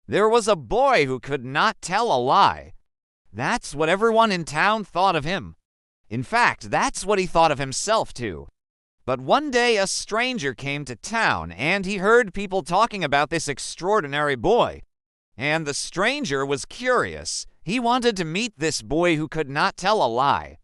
There was a boy who could not tell a lie. That's what everyone in town thought of him. In fact, that's what he thought of himself, too. But one day a stranger came to town, and he heard people talking about this extraordinary boy. And the stranger was curious. He wanted to meet this boy who could not tell a lie.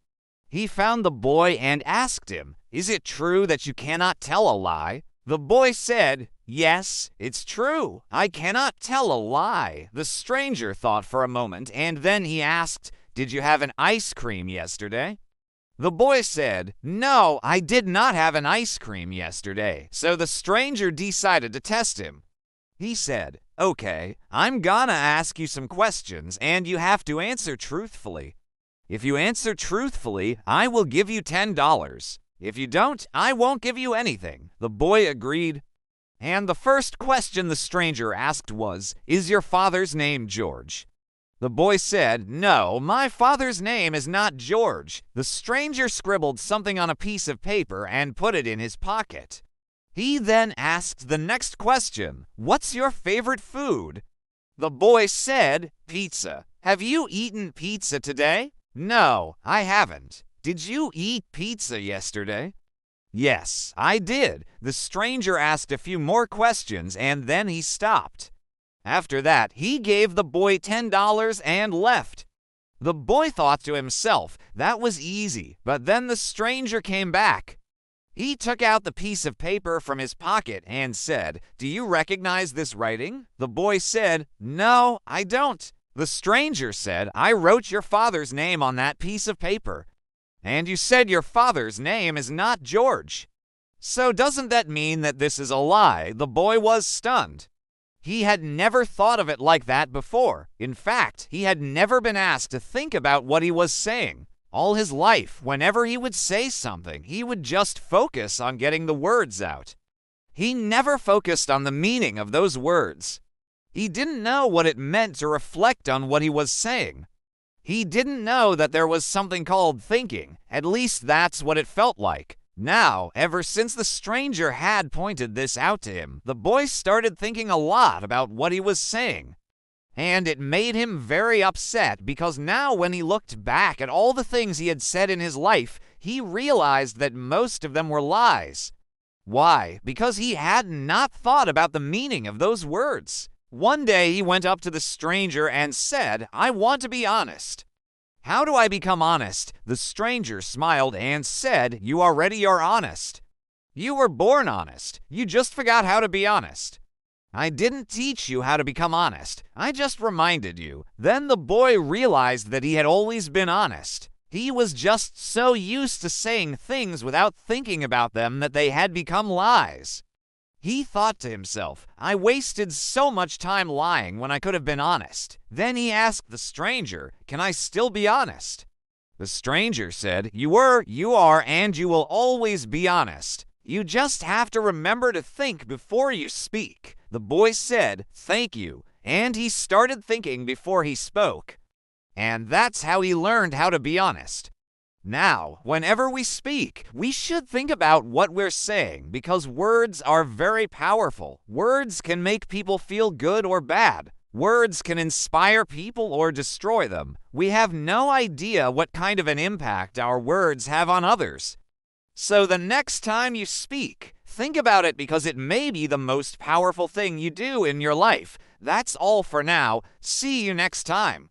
He found the boy and asked him, "Is it true that you cannot tell a lie?" The boy said, "Yes, it's true. I cannot tell a lie." The stranger thought for a moment, and then he asked, "Did you have an ice cream yesterday?" The boy said, "No, I did not have an ice cream yesterday." So the stranger decided to test him. He said, "Okay, I'm gonna ask you some questions, and you have to answer truthfully. If you answer truthfully, I will give you $10. If you don't, I won't give you anything." The boy agreed. And the first question the stranger asked was, "Is your father's name George?" The boy said, "No, my father's name is not George." The stranger scribbled something on a piece of paper and put it in his pocket. He then asked the next question, "What's your favorite food?" The boy said, "Pizza." "Have you eaten pizza today?" "No, I haven't." "Did you eat pizza yesterday?" "Yes, I did." The stranger asked a few more questions and then he stopped. After that, he gave the boy $10 and left. The boy thought to himself, that was easy, but then the stranger came back. He took out the piece of paper from his pocket and said, "Do you recognize this writing?" The boy said, "No, I don't." The stranger said, "I wrote your father's name on that piece of paper. And you said your father's name is not George. So doesn't that mean that this is a lie?" The boy was stunned. He had never thought of it like that before. In fact, he had never been asked to think about what he was saying. All his life, whenever he would say something, he would just focus on getting the words out. He never focused on the meaning of those words. He didn't know what it meant to reflect on what he was saying. He didn't know that there was something called thinking. At least that's what it felt like. Now, ever since the stranger had pointed this out to him, the boy started thinking a lot about what he was saying. And it made him very upset because now when he looked back at all the things he had said in his life, he realized that most of them were lies. Why? Because he had not thought about the meaning of those words. One day he went up to the stranger and said, "I want to be honest." "How do I become honest?" The stranger smiled and said, "You already are honest. You were born honest. You just forgot how to be honest. I didn't teach you how to become honest. I just reminded you." Then the boy realized that he had always been honest. He was just so used to saying things without thinking about them that they had become lies. He thought to himself, "I wasted so much time lying when I could have been honest." Then he asked the stranger, "Can I still be honest?" The stranger said, You are, and you will always be honest. You just have to remember to think before you speak." The boy said, "Thank you," and he started thinking before he spoke. And that's how he learned how to be honest. Now, whenever we speak, we should think about what we're saying because words are very powerful. Words can make people feel good or bad. Words can inspire people or destroy them. We have no idea what kind of an impact our words have on others. So the next time you speak, think about it because it may be the most powerful thing you do in your life. That's all for now. See you next time.